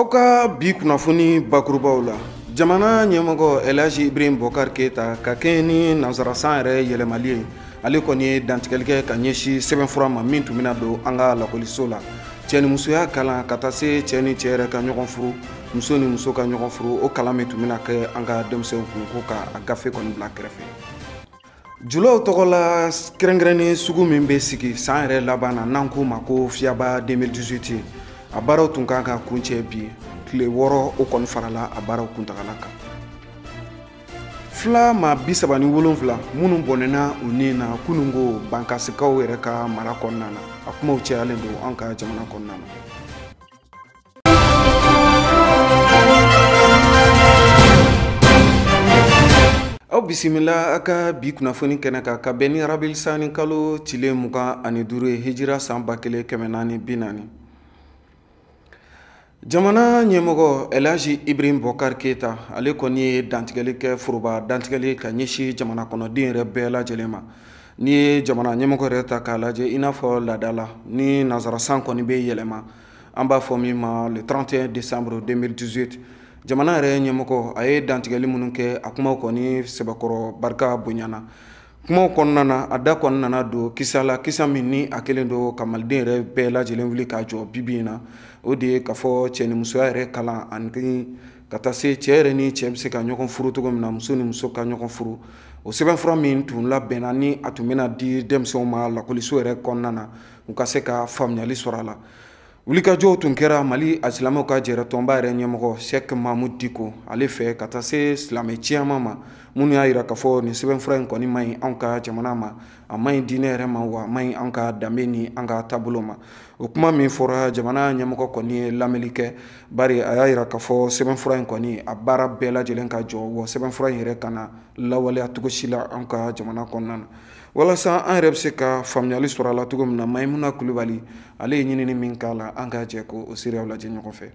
Auka bi kunnafoni bakurubaw la jamana ɲɛmɔgɔ Elhaji Ibrahim Bokar Keita ka kɛɲɛ ni nansarasan yɛrɛ yɛlɛmali ye ale kɔni ye dantigɛli kɛ ka ɲɛsin sɛbɛnfura ma min tun bɛna don an ka lakɔliso la cɛ ni musoya kalan ka taa se cɛ ni cɛ yɛrɛ ka ɲɔgɔn furu muso ni muso ka ɲɔgɔn furu o kalan min tun bɛna kɛ an ka denmisɛnw kun ko ka a gafe kɔni bila kɛrɛfɛ. Julaw tɔgɔ la kɛrɛnkɛrɛnnen sugu min bɛ sigi san yɛrɛ laban na n'an k'o ma ko Fiyaba 2018 a baaraw tun kan ka kuncɛ bi tile 6 o kɔni farala a baaraw kuntagala kan. Fila maa 37 minnu bɔnɛna u ni na kunungo bankasikaw yɛrɛ ka mara kɔnɔna na a kumaw cɛyalen don an ka jamana kɔnɔna na. Aw bisimila a ka bi kunnafoni kɛnɛ kan ka bɛn ni Rabil Sani kalo tile 25 ye hijira san 1440. Jamana ɲɛmɔgɔ Elhaji Ibrahim Bokar Keita ale kɔni ye dantigɛli kɛ foroba dantigɛli ka ɲɛsin jamana kɔnɔden yɛrɛ bɛɛ lajɛlen ma. Ni ye jamana ɲɛmɔgɔ yɛrɛ ta k'a lajɛ i n'a fɔ laada la ni nansarasan kɔni bɛ yɛlɛma an b'a fɔ min ma le 31 décembre 2018 jamana yɛrɛ ɲɛmɔgɔ a ye dantigɛli minnu kɛ a kumaw kɔni sɛbɛkɔrɔ barika bonyana. Kumaw kɔnɔna na a da kɔni nana don kisa la kisa min ni a kelen don ka maliden yɛrɛ bɛɛ lajɛlen wuli k'a jɔ bibi in na o de ye k'a fɔ cɛ ni musoya yɛrɛ kalan ani ka taa se cɛ yɛrɛ ni cɛ bɛ se ka ɲɔgɔn furu cogo min na muso ni muso ka ɲɔgɔn furu o sɛbɛnfura min tun labɛnna ni a tun bɛna di denmisɛnw ma lakɔliso yɛrɛ kɔnɔna na u ka se ka faamuyali sɔrɔ a la. Wulikajɔw tun kɛra Mali a silamɛw ka jɛrɛtɔnba yɛrɛ ɲɛmɔgɔ Sheikh Mahmoud Diko ale fɛ ka taa se silamɛ ciyaman ma minnu y'a jira k'a fɔ nin sɛbɛnfura in kɔni ma ɲi anw ka jamana ma a ma ɲi diinɛ yɛrɛ ma wa a ma ɲi anw ka danbe ni an ka taabolo ma. O kuma min fɔra jamana ɲɛmɔgɔ kɔni ye lamɛnli kɛ bari a y'a jira k'a fɔ sɛbɛnfura in kɔni a baara bɛɛ lajɛlen ka jɔ wa sɛbɛnfura in yɛrɛ kana lawaleya cogo si la an ka jamana kɔnɔna na. Walasa an yɛrɛ bɛ se ka faamuyali sɔrɔ a la cogo min na Maimuna Kulibali ale ye ɲinini min k'a la an ka jɛ ko o seerew lajɛ ɲɔgɔn fɛ.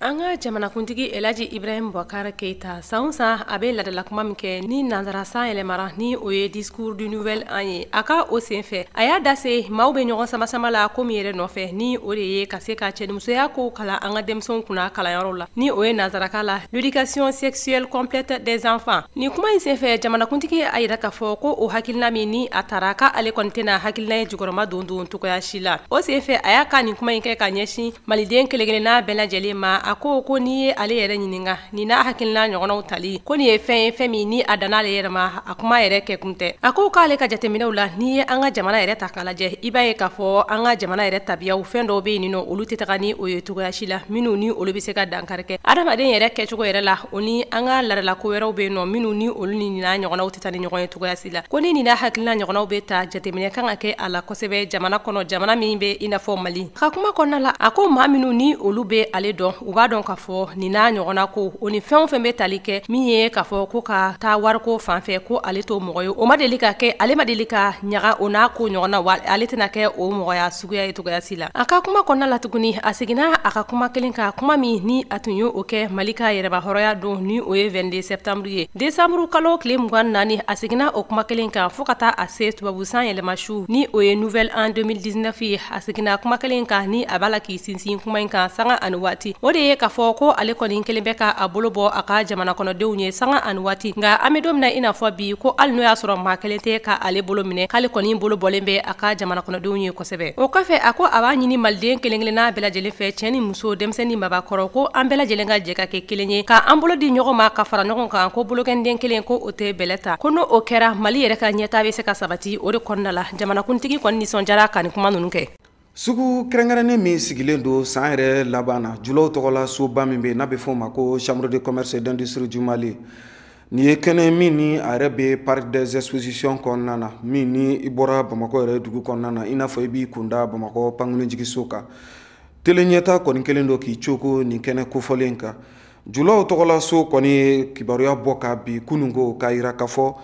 An ka jamanakuntigi Elhaji Ibrahim Bokar Keita san a bɛ ladala kuma min kɛ ni nansarasan yɛlɛmara ni o ye discours du nouvel an ye a ka o senfɛ a y'a da se maaw bɛ ɲɔgɔn sama-sama la ko min yɛrɛ nɔfɛ ni o de ye ka se ka cɛnimusoya ko kalan an ka denmisɛnw kunna kalanyɔrɔ la ni o ye nansaraka la l'éducation sexuelle complète des enfants. Ni kuma in senfɛ jamanakuntigi a yira k'a fɔ ko o hakilina min ni a taara ka ale kɔni tɛna hakilina ye jukɔrɔma don cogoya si la. O senfɛ a y'a ka nin kuma in kɛ ka ɲɛsin maliden kelen-kelenna bɛɛ lajɛlen ma a ko n'i ye ale yɛrɛ ɲininka nin n'a hakilina ɲɔgɔnnaw tali ko nin ye fɛn ye fɛn min ni a danna ale yɛrɛ ma a kuma yɛrɛ kɛ kun tɛ a ko k'ale ka jateminɛw la n'i ye an ka jamana yɛrɛ ta k'a lajɛ i b'a ye k'a fɔ an ka jamana yɛrɛ tabiyaw fɛn dɔw bɛ yen nɔ olu tɛ taga ni o ye cogoya si la minnu ni olu bɛ se ka dankari kɛ adamaden yɛrɛ kɛcogo yɛrɛ la o ni an ka ladalako wɛrɛw bɛ yen nɔ minnu ni olu ni nin n'a ɲɔgɔnnaw tɛ taa ni ɲɔgɔn ye cogoya si la ko ni nin n'a hakilina ɲɔgɔnnaw bɛ ta jateminɛ kan ka kɛ a la kosɛbɛ jamana kɔnɔ jamana min bɛ i n'a fɔ Mali ka kuma kɔnɔna la a ko maa minnu ni olu bɛ ale dɔn u b'a dɔn k'a fɔ nin n'a ɲɔgɔnna ko o ni fɛn o fɛn bɛ tali kɛ min ye k'a fɔ ko ka taa wariko fanfɛ ko ale t'o mɔgɔ ye o ma deli ka kɛ ale ma deli ka ɲaga o n'a ko ɲɔgɔnna wa ale tɛna kɛ o mɔgɔya suguya ye cogoya si la a ka kuma kɔnɔna la tuguni a seginna a ka kuma kelen ka kuma min ni a tun ye o kɛ Mali ka yɛrɛbahɔrɔya don ni o ye 22 septembre ye décembre kalo tile 24 a seginna o kuma kelen kan fo ka taa a se tubabusan yɛlɛma su ni o ye nouvel an 2019 ye a seginna kuma kelen kan ni a b'a la k'i sinsin kuma in kan sanga ani waati o de ye k'a fɔ ko ale kɔni kelen bɛ ka a bolo bɔ a ka jamana kɔnɔdenw ye sanga ani waati nka an bɛ don min na i n'a fɔ bi ko hali n'o y'a sɔrɔ maa kelen tɛ ka ale bolo minɛ k'ale kɔni bolo bɔlen bɛ a ka jamana kɔnɔdenw ye kosɛbɛ o kɔfɛ a ko a b'a ɲini maliden kelen-kelenna bɛɛ lajɛlen fɛ cɛ ni muso denmisɛnnin mabakɔrɔ ko an bɛɛ lajɛlen ka jɛ ka kɛ kelen ye ka an bolo di ɲɔgɔn ma ka fara ɲɔgɔn kan ko bolokɛnden kelen ko o tɛ bɛlɛ ta ko n'o o kɛra Mali yɛrɛ ka ɲɛtaa bɛ se ka sabati o de kɔnɔna la jamanakuntigi kɔni nisɔndiyara ka nin kuma ninnu kɛ. Sugu kɛrɛnkɛrɛnnen min sigilen don san yɛrɛ laban na Julaw tɔgɔ la soba min bɛ n'a bɛ fɔ o ma ko chambre de commerce et d'industrie du Mali nin ye kɛnɛ min ni a yɛrɛ bɛ parc des expositions kɔnɔna na min ni i bɔra Bamakɔ yɛrɛ dugu kɔnɔna na i n'a fɔ i b'i kunda Bamakɔ pankurunjigiso kan tele ɲɛta kɔni kelen don k'i cogo nin kɛnɛ kofɔlen kan Julaw tɔgɔ la so kɔni ye kibaruya bɔ ka bi kunungo k'a jira k'a fɔ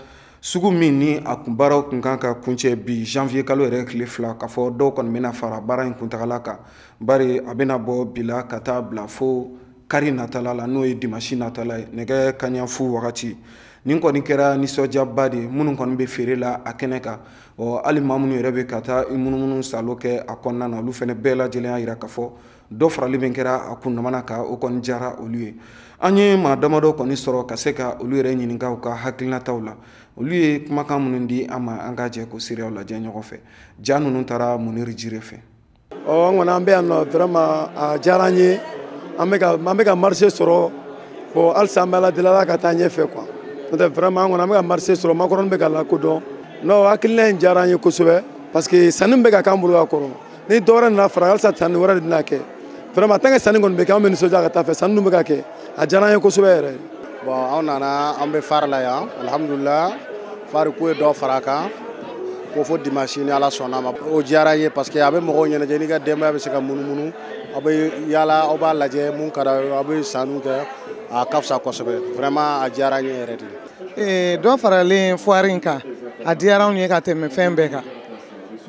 sugu min ni a kun baaraw kun kan ka kuncɛ bi janvier kalo yɛrɛ tile 2 k'a fɔ dɔw kɔni bɛna fara baara in kuntagala kan bari a bɛna bɔ bila ka taa bila fo kari natala la n'o ye dimanche natala ye nɛgɛ kaɲa fu wagati nin kɔni kɛra nisɔndiyaba de minnu kɔni bɛ feere la a kɛnɛ kan hali maa minnu yɛrɛ bɛ ka taa i munumunu salo kɛ a kɔnɔna na olu fana bɛɛ lajɛlen y'a jira k'a fɔ dɔ farali min kɛra a kundamana kan o kɔni diyara olu ye. An ye maa damadɔ kɔni sɔrɔ ka se ka olu yɛrɛ ɲininka u ka hakilinataw la. Olu ye kumakan minnu di an ma an ka jɛ ko seerew lajɛ ɲɔgɔn fɛ. Ja ninnu taara Muniri Jire fɛ. An kɔni an bɛ yan nɔ vraiment a diyara an ye an bɛ ka marché sɔrɔ bon halisa an bɛ Ala deli Ala ka taa ɲɛfɛ quoi. N'o tɛ vraiment an kɔni an bɛ ka marché sɔrɔ makɔrɔni bɛ ka lakodɔn. Non hakilina in diyara an ye kosɛbɛ parce que sanni bɛ ka k'an bolo ka kɔrɔ ni dɔ wɛrɛ nana fara halisa sanni wɛrɛ de bɛna kɛ vraiment tant que sanni kɔni bɛ kɛ an bɛ nisɔndiya ka taa fɛ sanni dun bɛ ka kɛ a diyara an ye kosɛbɛ yɛrɛ. Bon an nana an bɛ fari la yan alhamdulillah fari ko ye dɔ fara a kan ko fo dimanche ni Ala sɔnna ma o diyara an ye parce que a bɛ mɔgɔw ɲɛnajɛ n'i ka denbaya bɛ se ka munumunu aw bɛ yaala aw b'a lajɛ mun ka d'a ye aw bɛ sanniw kɛ a ka fisa kosɛbɛ vraiment a diyara an ye yɛrɛ de. Dɔ faralen foire in kan a diyara anw ye ka tɛmɛ fɛn bɛɛ kan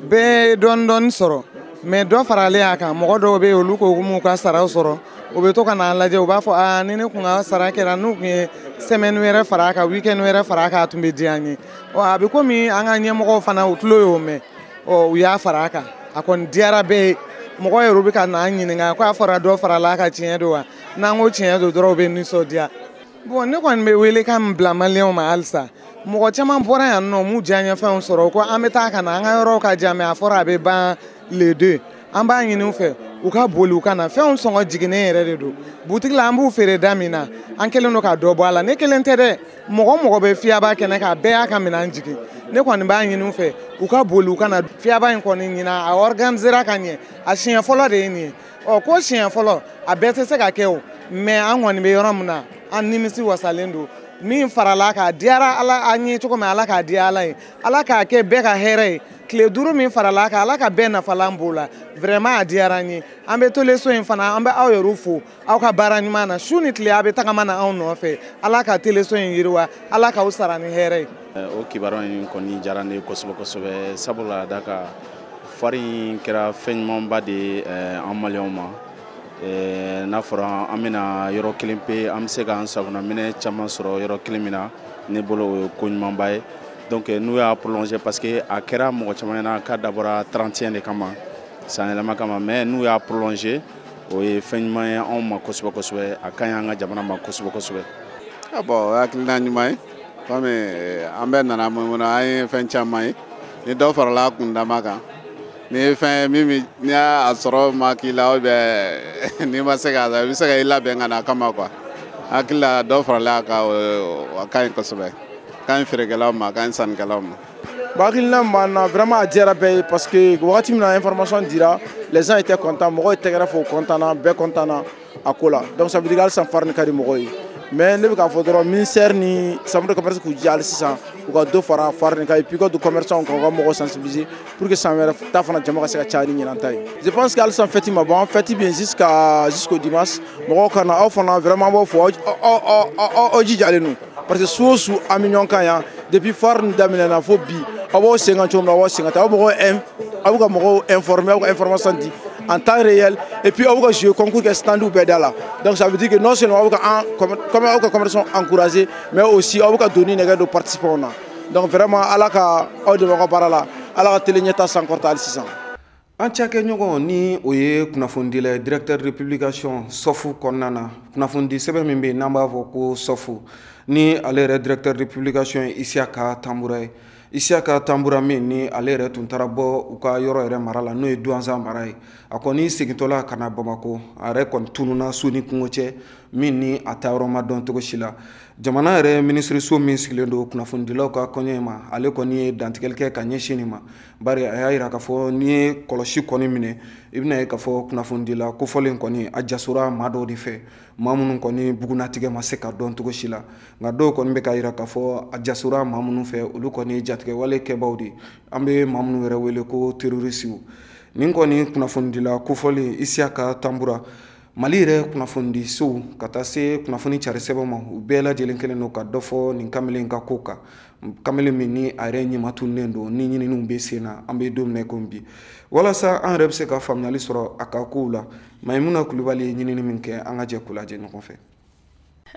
bɛɛ dɔɔni dɔɔni sɔrɔ mais dɔ faralen a kan mɔgɔ dɔw bɛ yen olu ko k'u ka saraw sɔrɔ u bɛ to ka n'a lajɛ u b'a fɔ ni ne kun ka sara kɛra n'u kun ye semaine wɛrɛ fara a kan weekend wɛrɛ fara a kan a tun bɛ diya an ye a bɛ komi an ka ɲɛmɔgɔw fana u tulo y'o mɛn u y'a fara a kan a kɔni diyara bɛɛ ye mɔgɔ yɛrɛ bɛ ka n'an ɲininka k'a fɔra dɔ farala a kan tiɲɛ don wa n'an ko tiɲɛ don dɔrɔn u bɛ nisɔndiya bon ne kɔni bɛ wele ka min bila maliyɛnw ma halisa mɔgɔ caman bɔra yan nɔ m'u diyaɲɛfɛnw sɔrɔ ko an bɛ taa ka na an ka yɔrɔw ka jan mais a fɔra a bɛ ban les deux an b'a ɲini u fɛ u ka boli u ka na fɛnw sɔngɔ jiginnen yɛrɛ de don butigi la an b'u feere da min na an kɛlen don ka dɔ bɔ a la ne kelen tɛ dɛ mɔgɔ mɔgɔ bɛ fiyaba kɛnɛ kan bɛɛ y'a ka minɛn jigin ne kɔni b'a ɲini u fɛ u ka boli u ka na fiyaba in kɔni ɲina a organisera ka ɲɛ a siɲɛ fɔlɔ de ye nin ye ko siɲɛ fɔlɔ a bɛɛ tɛ se ka kɛ o mais an kɔni bɛ yɔrɔ min na an nimisi wasalen don min farala k'a diyara Ala an ye cogo min Ala k'a di Ala ye Ala k'a kɛ bɛɛ ka hɛrɛ ye tile 5 min farala kan Ala ka bɛɛ nafalan b'o la vraiment a diyara an ye an bɛ teleso in fana an bɛ aw yɛrɛ fo aw ka baara ɲuman na su ni tile a bɛ tagama na anw nɔfɛ Ala ka teleso in yiriwa Ala k'aw sara ni hɛrɛ ye. O kibaruya in kɔni diyara ne ye kosɛbɛ kosɛbɛ sabula da ka fari in kɛra fɛn ɲumanba de ye an maliyɛnw ma n'a fɔra an bɛna yɔrɔ kelen pe an bɛ se k'an sagonaminɛ caman sɔrɔ yɔrɔ kelen min na ne bolo o ye ko ɲumanba ye donc n'u y'a prolonger parce que a kɛra mɔgɔ caman ɲɛna k'a dabɔra 31 de kama san yɛlɛma kama mais n'u y'a prolonger o ye fɛn ɲuman ye anw ma kosɛbɛ kosɛbɛ a ka ɲi an ka jamana ma kosɛbɛ kosɛbɛ. Bon o ye hakilina ɲuman ye komi an bɛɛ nana mun na an ye fɛn caman ye ni dɔ farala a kundama kan ni fɛn min n'i y'a sɔrɔ ma k'i la ou bien n'i ma se k'a sɔrɔ i bɛ se ka i labɛn ka na kama quoi hakili la dɔ farala a kan o ka ɲi kosɛbɛ ka ɲi feerekɛlaw ma ka ɲi sannikɛlaw ma. Hakilina m'an na vraiment a diyara bɛɛ ye parce que wagati min na information dira les gens étaient contents mɔgɔw tɛgɛrɛ fɔ content na bɛɛ content na a ko la donc ça veut dire halisa fari ka di mɔgɔw ye mais ne bɛ k'a fɔ dɔrɔn ministère ni chambre de commerce k'u jɛ hali sisan u ka dɔ fara fari nin kan et puis ka don commerçants kan u ka mɔgɔw sensibiliser pour que san wɛrɛ ta fana jama ka se ka caya ni ɲinan ta ye. Je pense que halisa fête ma bon fête bien jusqu'au dimanche mɔgɔw kana aw fana vraiment b'aw fɔ aw jijalen don parce que su o su an bɛ ɲɔgɔn kan yan depuis fari nin daminɛna fo bi aw b'aw sen kan cogo min na aw b'aw sen kan ten aw bɛ ka mɔgɔw informer aw ka information di en temps réel et puis aw bɛ ka jouer concours kɛ standu bɛɛ da la donc ça veut dire que non seulement aw bɛ ka comme aw ka commerçants encourager mais aussi aw bɛ ka doni nɛgɛ don participants na donc vraiment Ala ka aw dɛmɛ aw ka baara la Ala ka teli ɲɛta sankɔrɔta hali sisan. An cakɛɲɔgɔn ni o ye kunnafonidila directeur de publication SOFU kɔnɔna na kunnafoni sɛbɛn min bɛ yen n'an b'a fɔ ko SOFU ni ale yɛrɛ directeur de publication ye Isiaka Tambura ye Isiaka Tambura min ni ale yɛrɛ tun taara bɔ u ka yɔrɔ yɛrɛ mara la n'o ye Douanza mara ye a kɔni segintɔla ka na Bamako a yɛrɛ kɔni tununa su ni kungo cɛ min ni a taa yɔrɔ ma dɔn cogo si la jamana yɛrɛ minisiriso min sigilen don kunnafonidilaw ka kɔɲɔ ma ale kɔni ye dantigɛli kɛ ka ɲɛsin nin ma bari a y'a yira k'a fɔ n'i ye kɔlɔsi kɔni minɛ i bɛna ye k'a fɔ kunnafonidila kofɔlen kɔni a jasora maa dɔw de fɛ maa minnu kɔni bugunatigɛ ma se ka dɔn cogo si la nka dɔw kɔni bɛ k'a yira k'a fɔ a jasora maa minnu fɛ olu kɔni jatigɛwale kɛbaw de an bɛ maa minnu yɛrɛ wele ko terrorisiw nin kɔni kunnafonidila kofɔlen Isiaka Tambura Mali yɛrɛ kunnafonidisow ka taa se kunnafoni cari sɛbɛn ma u bɛɛ lajɛlen kelen don ka dɔ fɔ nin kamalen ka ko kan kamalen min ni a yɛrɛ ɲɛmatunnen don ni ɲininiw bɛ sen na an bɛ don min na komi bi walasa an yɛrɛ bɛ se ka faamuyali sɔrɔ a ka kow la Mayimuna Kulibali ye ɲinini min kɛ an ka jɛ k'o lajɛ ɲɔgɔn fɛ.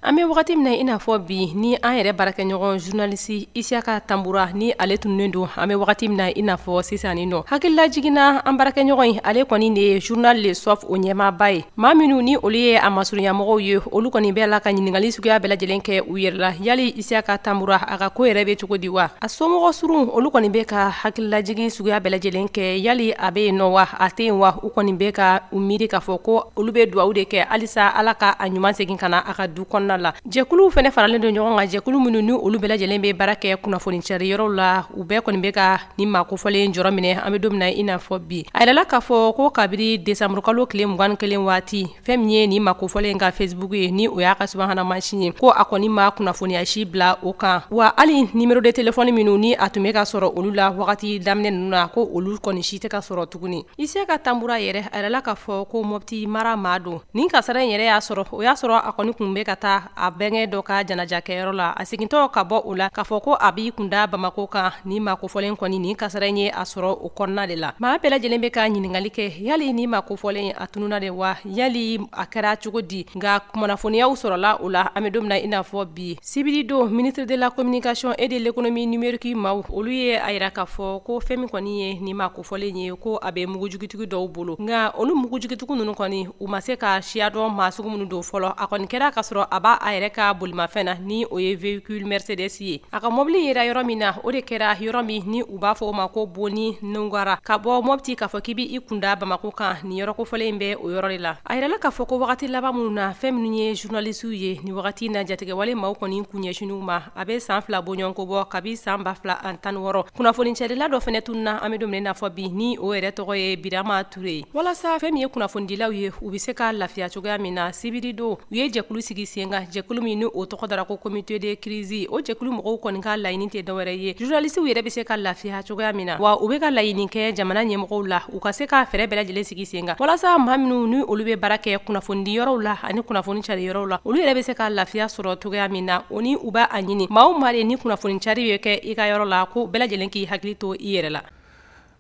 An bɛ wagati min na i n'a fɔ bi ni an yɛrɛ baarakɛɲɔgɔn journaliste Isiaka Tambura ni ale tunnen don an bɛ wagati min na i n'a fɔ sisan nin nɔ hakilila jiginna an baarakɛɲɔgɔn in ale kɔni de ye journal Le Soif o ɲɛmaaba ye maa minnu ni olu ye a masurunyamɔgɔw ye olu kɔni bɛ la ka ɲininkali suguya bɛɛ lajɛlen kɛ u yɛrɛ la yali Isiaka Tambura a ka ko yɛrɛ bɛ cogo di wa a somɔgɔ surun olu kɔni bɛ ka hakilila jigi suguya bɛɛ lajɛlen kɛ yali a bɛ yen nɔ wa a tɛ yen wa u kɔni bɛ ka u miiri k'a fɔ ko olu bɛ dugawu de kɛ halisa ala ka a ɲuman segin ka na a ka du kɔnɔna la jɛkulu fɛnɛ faralen don ɲɔgɔn kan jɛkulu minnu ni olu bɛɛ lajɛlen bɛ baara kɛ kunnafoni cariyɔrɔw la u bɛɛ kɔni bɛ ka ni maakofɔlen jɔrɔ minɛ an bɛ don min na i n'a fɔ bi a yɛrɛla k'a fɔ ko kabiri desanburu kalo tile 21 waati fɛn min ye ni maakofɔlen ka Facebook ye ni o y'a ka subahana mansin ye ko a kɔni ma kunnafoniya si bila o kan wa hali numéro de téléphone minnu ni a tun bɛ ka sɔrɔ olu la wagati daminɛ ninnu na ko olu kɔni si tɛ ka sɔrɔ tuguni Isiaka Tambura yɛrɛ a yɛrɛla k'a fɔ ko Mopti mara maa don nin kasara in yɛrɛ y'a sɔrɔ o y'a sɔrɔ a kɔni kun bɛ ka taa a bɛnkɛ dɔ ka janajakɛyɔrɔ la a segintɔ ka bɔ o la k'a fɔ ko a b'i kunda Bamako kan ni maakofɔlen kɔni nin kasara in ye a sɔrɔ o kɔnɔna de la maa bɛɛ lajɛlen bɛ ka ɲininkali kɛ yali ni maakofɔlen a tununa de wa yali a kɛra cogo di nka kunnafoniyaw sɔrɔla o la an bɛ don min na i n'a fɔ bi sibiri don ministre de la communication et de l'économie numérique maaw olu ye a yira k'a fɔ ko fɛn min kɔni ye ni maakofɔlen ye ko a bɛ mugujugutigi dɔw bolo nka olu mugujugutigiw ninnu kɔni u ma se ka siya dɔn maa sugu minnu don fɔlɔ a kɔni kɛra ka sɔrɔ a b'a a yɛrɛ ka bolimafɛn na ni o ye véhicule Mercedes ye a ka mobili yera yɔrɔ min na o de kɛra yɔrɔ min ni u b'a fɔ o ma ko Boni Nungara ka bɔ Mopti k'a fɔ k'i b'i kunda Bamako kan ni yɔrɔ kofɔlen bɛ o yɔrɔ de la a yɛrɛla k'a fɔ ko wagati laban minnu na fɛn minnu ye journalistes ye ni wagati na jatigɛwale maaw kɔni kun ɲɛsinn'u ma a bɛ san 2 bɔɲɔgɔnko bɔ kabi san 2016 kunnafoni cɛdila dɔ fɛnɛ tununa an bɛ don min na fɔ bi ni o yɛrɛ tɔgɔ ye Birama Ture walasa fɛn min ye kunnafonidilaw ye u bɛ se ka lafiya cogoya min na sibiri don u ye jɛkulu sigi sen kan jɛkulu min ni o tɔgɔ dara ko comité de crise o jɛkulu mɔgɔw kɔni ka laɲini tɛ dɔwɛrɛ ye journalistes yɛrɛ bɛ se ka lafiya cogoya min na wa u bɛ ka laɲini kɛ jamana ɲɛmɔgɔw la u ka se ka fɛɛrɛ bɛɛ lajɛlen sigi sen kan walasa maa minnu ni olu bɛ baara kɛ kunnafonidiyɔrɔw la ani kunnafoni cariyɔrɔw la olu yɛrɛ bɛ se ka lafiya sɔrɔ cogoya min na o ni u b'a a ɲini maa o maa de ni kunnafoni cari bɛ kɛ i ka yɔrɔ la ko bɛɛ lajɛlen k'i hakili to i yɛrɛ la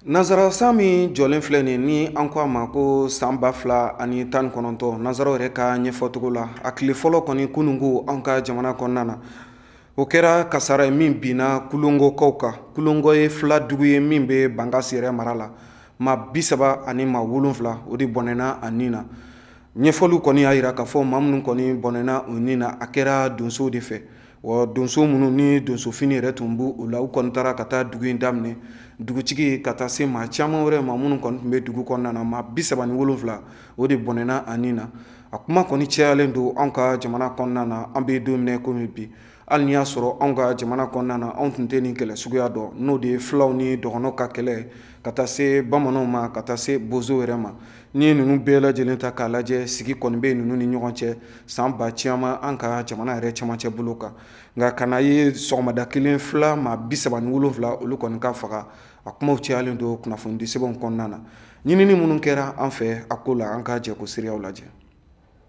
Nazara san min jɔlen filɛ nin ni an ko a ma ko san 2019 nazaraw yɛrɛ ka ɲɛfɔcogo la a tile fɔlɔ kɔni kununko an ka jamana kɔnɔna na o kɛra kasara ye min binna kulongokaw kan kulongo ye fila dugu ye min bɛ Bangasi yɛrɛ mara la maa 30 ani maa 7 o de bɔnɛna a nin na ɲɛfɔliw kɔni y'a yira k'a fɔ maa minnu kɔni bɔnɛna o nin na a kɛra donsow de fɛ wa donso minnu ni donso fini yɛrɛ tun b'u o la u kɔni taara ka taa dugu in daminɛ dugutigi ka taa se maa caman wɛrɛ maa minnu kɔni tun bɛ dugu kɔnɔna na maa 37 o de bɔnɛna a nin na a kuma kɔni cayalen don anw ka jamana kɔnɔna na an bɛ don minɛ komi bi hali ni y'a sɔrɔ anw ka jamana kɔnɔna na anw tun tɛ nin kɛlɛ suguya dɔn n'o de ye filaw ni dɔgɔnɔw ka kɛlɛ ka taa se bamananw ma ka taa se bozow yɛrɛ ma ni ye ninnu bɛɛ lajɛlen ta k'a lajɛ sigi kɔni bɛ ninnu ni ɲɔgɔn cɛ san ba caman an ka jamana yɛrɛ camancɛ bolo kan nka kana ye sɔgɔmada kelen fila maa 37 olu kɔni ka faga a kumaw cayalen don kunnafonidi sɛbɛnw kɔnɔna na ɲinini minnu kɛra an fɛ a ko la an ka jɛ ko seereyaw lajɛ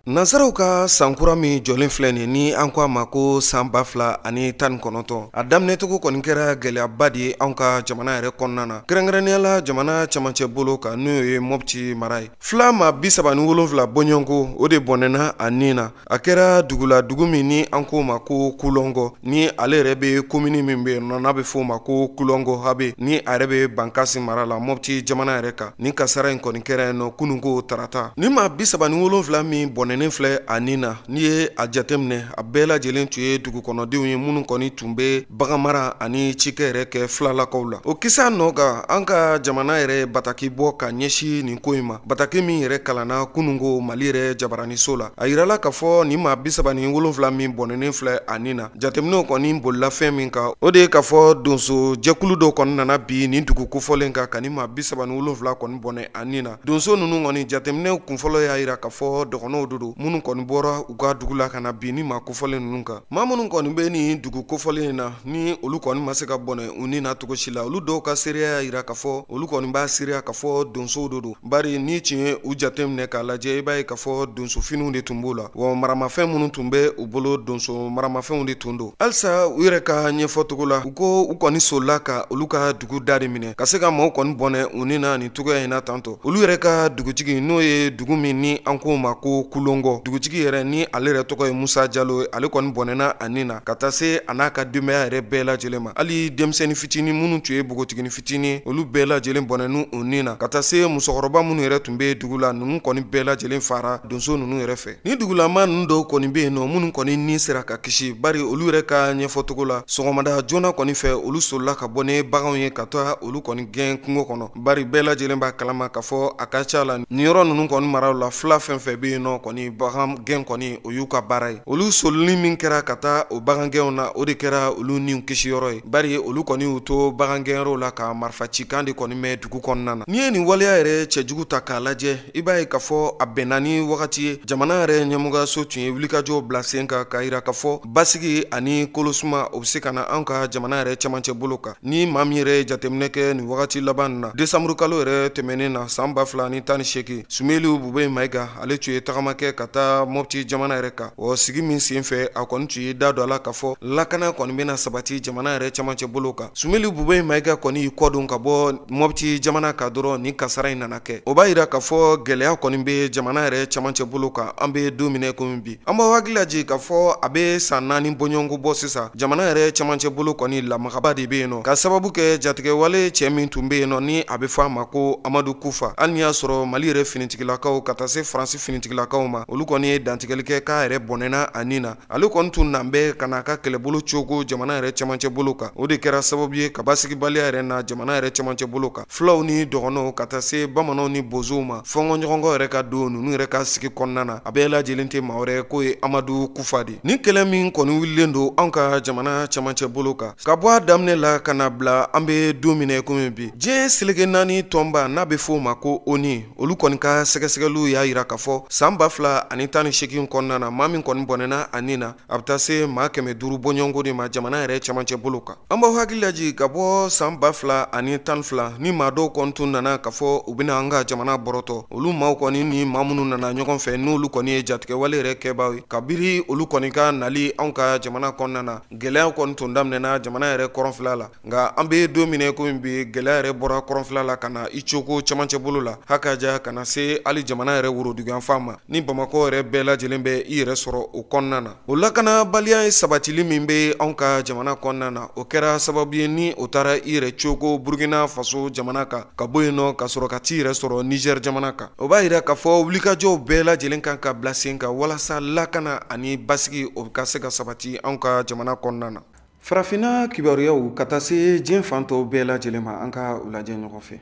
Nazaraw ka sankura min jɔlen filɛ nin ni an ko a ma ko san 2019 a daminɛcogo kɔni kɛra gɛlɛyaba de ye an ka jamana yɛrɛ kɔnɔna na kɛrɛnkɛrɛnniyala jamana camancɛ bolo kan n'o ye Mopti mara ye fila maa 37 bɔɲɔgɔnko o de bɔnɛna a nin na a kɛra dugula dugu min ni an ko ma ko Kulongo ni ale yɛrɛ bɛ commune min bɛ yen nɔ n'a bɛ fɔ o ma ko Kulongo Habe ni a yɛrɛ bɛ Bankasi mara la Mopti jamana yɛrɛ kan ni kasara in kɔni kɛra yen nɔ kununko tarata ni maa 37 min bɔnɛnen filɛ a nin na n'i ye a jateminɛ a bɛɛ lajɛlen tun ye dugukɔnɔdenw ye minnu kɔni tun bɛ baganmara ani cikɛ yɛrɛ kɛ filalakaw la o kisa nɔ kan an ka jamana yɛrɛ bataki bɔ ka ɲɛsin nin ko in ma bataki min yɛrɛ kalanna kununko Mali yɛrɛ jabaraniso la a yirala k'a fɔ nin maa 37 min bɔnɛnen filɛ a nin na jateminɛw kɔni bolila fɛn min kan o de ye k'a fɔ donso jɛkulu dɔw kɔni nana bi nin dugu kofɔlen kan ka nin maa 37 kɔni bɔnɛ a nin na donso ninnu kɔni jateminɛw kunfɔlɔ y'a yira k'a fɔ dɔgɔnɔw do minnu kɔni bɔra u ka dugu la ka na bi ni maa kofɔlen ninnu kan maa minnu kɔni bɛ nin dugu kofɔlen na ni olu kɔni ma se ka bɔnɛ u ni na cogo si la olu dɔw ka seereya yira k'a fɔ olu kɔni b'a seereya k'a fɔ donsow do bari ni tiɲɛ ye u jateminɛ k'a lajɛ i b'a ye k'a fɔ donso finiw de tun b'o la wa maramafɛn minnu tun bɛ u bolo donso maramafɛnw de tun don halisa u yɛrɛ ka ɲɛfɔcogo la u ko u kɔni solila ka olu ka dugu da de minɛ ka se ka maaw kɔni bɔnɛ u ni na nin cogoya in na tantɔ olu yɛrɛ ka dugutigi n'o ye dugu min ni an ko ma ko Kulo Longo dugutigi yɛrɛ ni ale yɛrɛ tɔgɔ ye Musa Jalo ale kɔni bɔnɛna ani na ka taa se a n'a ka denbaya yɛrɛ bɛɛ lajɛlen ma. Hali denmisɛnnin fitinin minnu tun ye bogotigini fitinin olu bɛɛ lajɛlen bɔnɛnu o ni na ka taa se musokɔrɔba minnu yɛrɛ tun bɛ dugu la ninnu kɔni bɛɛ lajɛlen fara donso ninnu yɛrɛ fɛ. Ni dugulama ninnu dɔw kɔni bɛ yen nɔ minnu kɔni ni sera ka kisi bari olu yɛrɛ ka ɲɛfɔcogo la sɔgɔmada joona kɔni fɛ olu solila ka bɔ ni baganw ye ka taa olu kɔni gɛn kungo kɔnɔ bari bɛɛ lajɛlen b'a kalama ka fɔ a ka ca la nin yɔrɔ ninnu kɔni maraw la fila fɛn fɛn bɛ yen nɔ kɔni bagan gɛn kɔni o y'u ka baara ye. Olu solili min kɛra ka taa o bagan gɛnw na o de kɛra olu ni kisi yɔrɔ ye bari olu kɔni y'u to bagan gɛnyɔrɔw la ka marifa cikan de kɔni mɛn dugu kɔnɔna na. N'i ye nin waleya yɛrɛ cɛjugu ta k'a lajɛ i b'a ye k'a fɔ a bɛnna ni wagati ye jamana yɛrɛ ɲɛmɔgɔyaso tun ye wulikajɔ bila sen kan k'a yira k'a fɔ basigi ani kolosuma o bɛ se ka na an ka jamana yɛrɛ cɛmancɛ bolo kan. Ni maa min yɛrɛ jateminɛ kɛ nin wagati laban na desanburu kalo yɛrɛ tɛmɛnen na san 2018 Sumeli Bube Mayiga ale tun ye tagama kɛ ka taa Mopti jamana yɛrɛ kan. O sigi min sen fɛ a kɔni tun ye da don a la k'a fɔ lakana kɔni bɛna sabati jamana yɛrɛ cɛmancɛ bolo kan. Sumeli Bube Mayiga kɔni y'i kɔdon ka bɔ Mopti jamana kan dɔrɔn ni kasara in nana kɛ. O b'a yira k'a fɔ gɛlɛya kɔni bɛ jamana yɛrɛ cɛmancɛ bolo kan an bɛ don minɛ komi bi. An b'a hakili lajɛ k'a fɔ a bɛ san 4 bɔɲɔgɔnko bɔ sisan jamana yɛrɛ cɛmancɛ bolo kɔni lamagaba de bɛ yen nɔ ka sababu kɛ jatigɛwale cɛ min tun bɛ yen nɔ ni a bɛ fɔ a ma ko Amadu Kufa. Hali ni y'a sɔrɔ Mali yɛrɛ finitigilakaw ka taa se Faransi finitigilakaw ma olu kɔni ye dantigɛli kɛ k'a yɛrɛ bɔnɛna ani na. Ale kɔni tun nan bɛ ka n'a ka kɛlɛbolo cogo jamana yɛrɛ cɛmancɛ bolo kan. O de kɛra sababu ye ka basigibaliya yɛrɛ na jamana yɛrɛ cɛmancɛ bolo kan. Fulaw ni dɔgɔnɔw ka taa se bamananw ni bozow ma fɔngɔɲɔgɔnkɔ yɛrɛ ka don ninnu yɛrɛ ka sigi kɔnɔna na a bɛɛ lajɛlen tɛ maa wɛrɛ k'o ye Amadu Kufa de. Ni kɛlɛ min kɔni wulilen don anw ka jamana cɛmancɛ bolo kan ka bɔ a daminɛ la ka na bila an bɛ don minɛ komi bi diɲɛ seleke 4 tɔnba n'a bɛ fɔ o ma ko ONU olu kɔni ka sɛgɛsɛgɛliw y'a yira k'a fɔ san 2018 kɔnɔna na maa min kɔni bɔnɛna ani na a bɛ taa se maa 500 bɔɲɔgɔnko de ma jamana yɛrɛ cɛmancɛ bolo kan. An b'aw hakili lajɛ ka bɔ san 2012 ni maa dɔw kɔni tun nana k'a fɔ u bɛna an ka jamana bɔrɔtɔ olu maaw kɔni ni maa minnu nana ɲɔgɔn fɛ n'olu kɔni ye jatigɛwale yɛrɛ kɛbaaw ye kabiri olu kɔni ka nali anw ka jamana kɔnɔna na gɛlɛya kɔni tun daminɛna jamana yɛrɛ kɔrɔnfɛla la nka an bɛ don minɛ komi bi gɛlɛya yɛrɛ bɔra kɔrɔnfɛla la ka na i cogo cɛmancɛ bolo la hakaja ka na se hali jamana yɛrɛ woroduguyanfan ma ni Bamakɔ yɛrɛ bɛɛ lajɛlen bɛ i yɛrɛ sɔrɔ o kɔnɔna na. O lakanabaliya ye sabatili min bɛ anw ka jamana kɔnɔna na o kɛra sababu ye ni o taara i yɛrɛ cogo Burkina Faso jamana kan ka bɔ yen nɔ ka sɔrɔ ka t'i yɛrɛ sɔrɔ Niger jamana kan. O b'a yira k'a fɔ wulikajɔw bɛɛ lajɛlen kan ka bila sen kan walasa lakana ani basigi o ka se ka sabati anw ka jamana kɔnɔna na. Farafinna kibaruyaw ka taa se diɲɛ fan tɔw bɛɛ lajɛlen ma an ka u lajɛ ɲɔgɔn fɛ.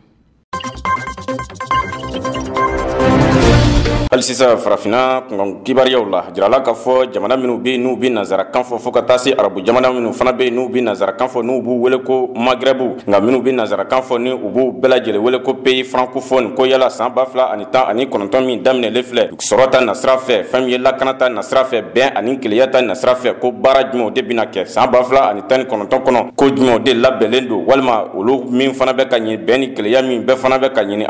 hali sisan farafinna kunkan kibaruyaw la jirala k'a fɔ jamana minnu bɛ yen n'u bɛ nanzarakan fɔ fo ka taa se arabu jamana minnu fana bɛ yen n'u bɛ nanzarakan fɔ n'u b'u wele ko maghrɛbu nka minnu bɛ nanzarakan fɔ ni u b'u bɛɛ lajɛlen wele ko pays francophone ko yala san 2019 min daminɛlen filɛ sɔrɔ ta nasira fɛ fɛn min ye lakana ta nasira fɛ bɛn ani kelenya ta nasira fɛ ko baara jumɛnw de bɛna kɛ san 2019 kɔnɔ ko jumɛnw de labɛnlen don walima olu min fana bɛ ka ɲini bɛn ni kelenya min bɛɛ fana bɛ ka ɲini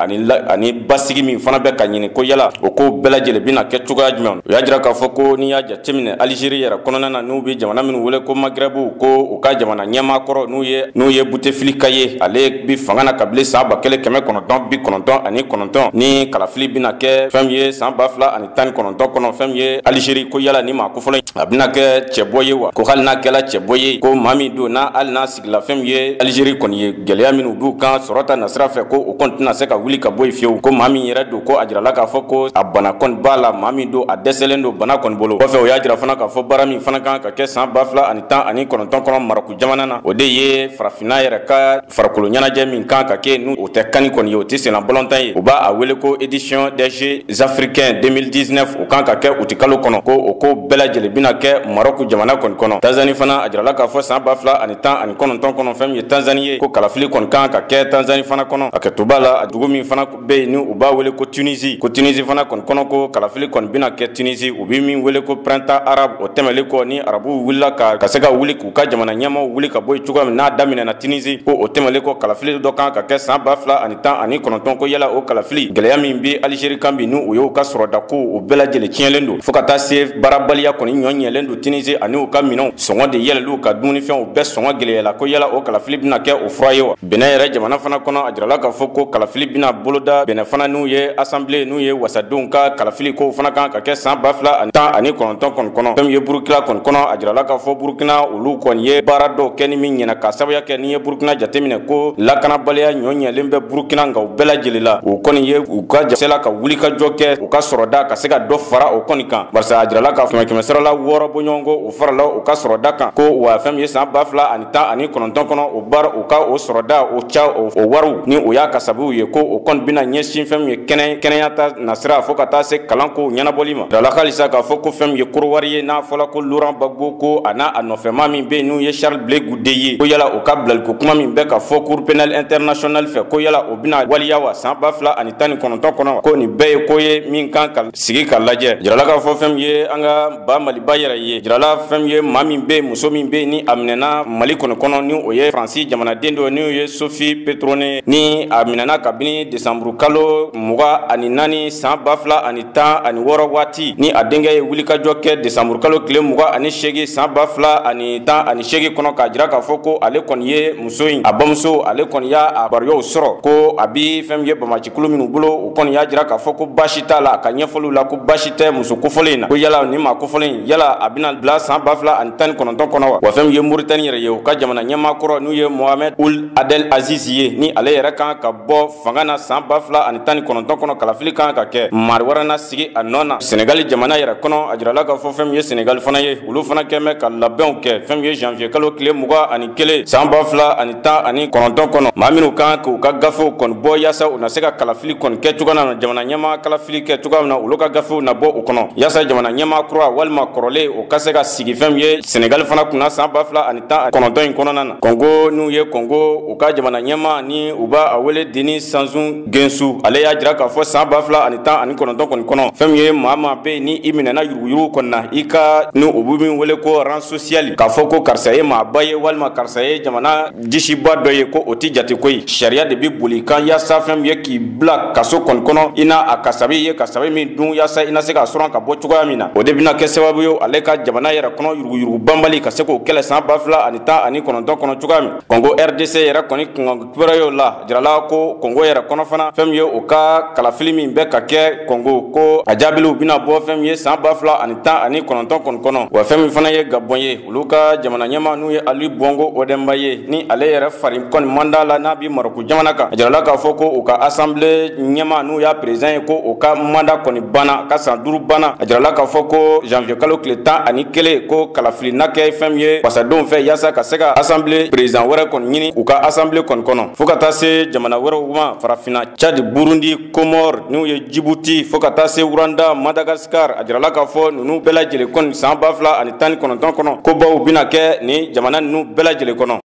ani basigi min fana bɛ ka ɲini ko yala o ko bɛɛ lajɛlen bɛna kɛ cogoya jumɛn. O y'a jira k'a fɔ ko n'i y'a jateminɛ Algérie yɛrɛ kɔnɔna na n'u bɛ jamana minnu wele ko Maghrɛbu ko u ka jamana ɲɛmaa kɔrɔ n'u ye Bouteflika ye ale bi fanga na kabini san 1999 ni kalafili bɛna kɛ fɛn min ye san 2019 kɔnɔ fɛn min ye Algérie ko yala ni maa ko fɔlɔ a bɛna kɛ cɛbɔ ye wa ko hali n'a kɛla cɛbɔ ye ko maa min don hali n'a sigila fɛn min ye Algérie kɔni ye gɛlɛya minnu b'u kan sɔrɔ ta nasira fɛ ko o kɔni tɛna se ka wuli ka bɔ yen fiyewu ko maa min yɛrɛ don ko a jirala k'a fɔ ko a bana kɔni b'a la maa min don a dɛsɛlen don bana kɔni bolo kɔfɛ o y'a jira fana k'a fɔ baara min fana kan ka kɛ san 2019 kɔnɔ Maroc jamana na o de ye farafinna yɛrɛ ka farikolo ɲɛnajɛ min kan ka kɛ n'o tɛ kani kɔni ye o tɛ senna balɔntan ye o b'a wele ko édition des Jeux africains 2019 o kan ka kɛ uti kalo kɔnɔ ko o ko bɛɛ lajɛlen bɛna kɛ Maroc jamana kɔni kɔnɔ Tanzanie fana a jirala k'a fɔ san 2019 kɔnɔ fɛn min ye Tanzanie ye ko kalafili kɔni kan ka kɛ Tanzanie fana kɔnɔ a kɛto b'a la dugu min fana bɛ yen ni u b'a wele ko Tunisie fana kɔni kɔnɔ ko kalafili kɔni bɛna kɛ Tunisie u bɛ min wele ko printemps arabe o tɛmɛlen kɔ ni arabuw wulila ka se ka wuli k'u ka jamana ɲɛmaaw wuli ka bɔ yen cogoya min n'a daminɛna Tunisie ko o tɛmɛlen kɔ kalafili dɔ kan ka kɛ san 2019 ko yala o kalafili gɛlɛya min bɛ Algérie kan bi ni u y'o ka sɔrɔda ko o bɛɛ lajɛlen tiɲɛlen don fo ka taa se baarabaliya kɔni ɲɔɲɛlen don Tunisie ani u ka minɛnw sɔngɔ de yɛlɛlu ka dumunifɛnw bɛɛ sɔngɔ gɛlɛyala ko yala o kalafili bɛna kɛ o fura ye wa Benin yɛrɛ jamana fana kɔnɔ a jirala k'a fɔ ko kalafili bɛna boloda Benin fana n'u ye assemblée n'u ye wasadenw ka ka kalafili ko fana kan ka kɛ san 2019 kɔnɔ fɛn ye Burkina kɔnɔ a jirala ka fɔ Burkina olu kɔni ye baara dɔw kɛ ni min ɲɛna ka sababuya kɛ ni ye Burkina jateminɛ ko lakanabaliya ɲɔɲɛlen bɛ Burkina nka u bɛɛ lajɛlen la o kɔni ye u ka jasela ka wuli ka jɔ kɛ u ka sɔrɔda ka se ka dɔ fara o kɔni kan barisa a jirala ka 100 wɔɔrɔ bɔɲɔgɔnko o farala u ka sɔrɔda kan ko wa fɛn ye san 2019 kɔnɔ o baara u ka o sɔrɔda o ca o wariw ni o y'a ka sababu ye ko o kɔni bɛna ɲɛsin fɛn ye kɛnɛya ta nasira fo ka taa se kalanko ɲɛnabɔli ma jirala halisa k'a fɔ ko fɛn ye korowari ye n'a fɔla ko Laurent Gbagbo ko a n'a a nɔfɛma min bɛ yen n'u ye Charles Blé Goudé ye ko yala o ka bilaliko kuma min bɛ ka fɔ Cour pénale internationale fɛ ko yala o bɛna waliya wa san 2019 kɔnɔ wa ko nin bɛɛ ye ko ye min kan ka sigi ka lajɛ jirala k'a fɔ fɛn ye an ka ba Maliba yɛrɛ ye jirala fɛn ye maa min bɛ yen muso min bɛ yen ni a minɛna Mali kɔnɔ ni o ye Faransi jamanaden dɔ n'o ye Sophie Petrone ni a minɛna kabini décembre kalo 24 san 2016 waati ni a denkɛ ye wulikajɔ kɛ décembre kalo tile 28 san 2018 kɔnɔ k'a jira k'a fɔ ko ale kɔni ye muso in a bamuso ale kɔni y'a a bariyaw sɔrɔ ko a bi fɛn ye Bamacikulu minnu bolo o kɔni y'a jira k'a fɔ ko baasi t'a la ka ɲɛfɔliw la ko baasi tɛ muso kofɔlen in na ko yala ni ma kofɔlen in yala a bɛna bila san 2019 kɔnɔ wa fɛn ye Mauritanie yɛrɛ ye o ka jamana ɲɛmaa kɔrɔ n'u ye Mohamed Ould Abdel Aziz ye ni ale yɛrɛ kan ka bɔ fanga na san 2019 kɔnɔ kalafili kan ka kɛ maa wɛrɛ na sigi a nɔ na Senegal jamana yɛrɛ kɔnɔ a jirala ka fɔ fɛn ye Senegal fana ye olu fana kɛmɛ ka labɛnw kɛ fɛn ye janvier kalo tile 21 san 2019 kɔnɔ maa minnu kan k'u ka gafew kɔni bɔ yaasa u na se ka kalafili kɔni kɛ cogoya na jamana ɲɛmaa kalafili kɛ cogoya min na olu ka gafew na bɔ o kɔnɔ yaasa jamana ɲɛmaa kura walima kɔrɔlen o ka se ka sigi fɛn ye Senegal fana kunna san 2019 in kɔnɔna na Congo n'u ye Congo u ka jamana ɲɛmaa ni u b'a a wele Denis Sassou Nguesso ale y'a jira k'a fɔ san 2019 kɔnɔ fɛn ye maa bɛ yen ni i minɛna yuruguyurugu kɔnɔ na i ka ni u bɛ min wele ko rang social k'a fɔ ko karisa ye maaba ye walima karisa ye jamana jisiba dɔ ye ko o ti jate koyi sariya de bɛ boli kan yaasa fɛn ye k'i bila kaso kɔnɔ i n'a a kasabi ye kasabi min dun yaasa i na se ka sɔrɔ ka bɔ cogoya min na o de bɛna kɛ sababu ye ale ka jamana yɛrɛ kɔnɔ yuruguyurugu banbali ka se k'o kɛlɛ san 2019 kɔnɔ cogoya min Congo RDC yɛrɛ kɔni kibaruyaw la jirala ko Congo yɛrɛ kɔnɔ fana fɛn ye o ka kalafili min bɛ ka kɛ Congo ko a jaabiw bɛna bɔ fɛn ye san 2019 kɔnɔ wa fɛn min fana ye Gabon ye olu ka jamana ɲɛmaa n'u ye Ali Bongo Odemba ye ni ale yɛrɛ fari kɔni manda la n'a bi Maroko jamana kan a jirala k'a fɔ ko u ka assemblée ɲɛmaa n'u y'a président ye ko o ka manda kɔni banna ka san 5 banna a jirala k'a fɔ ko janvier kalo tile 11 ko kalafili na kɛ fɛn ye wasadenw fɛ yaasa ka se ka assemblée président wɛrɛ kɔni ɲini u ka assemblée kɔnɔ fo ka taa se jamana wɛrɛw ma farafina Tchad Burundi Comore n'u ye Djibouti fo ka taa se Rwanda Madagascar a jirala k'a fɔ ninnu bɛɛ lajɛlen kɔni san 2019 kɔnɔ ko baw bɛna kɛ ni jamana ninnu bɛɛ lajɛlen kɔnɔ.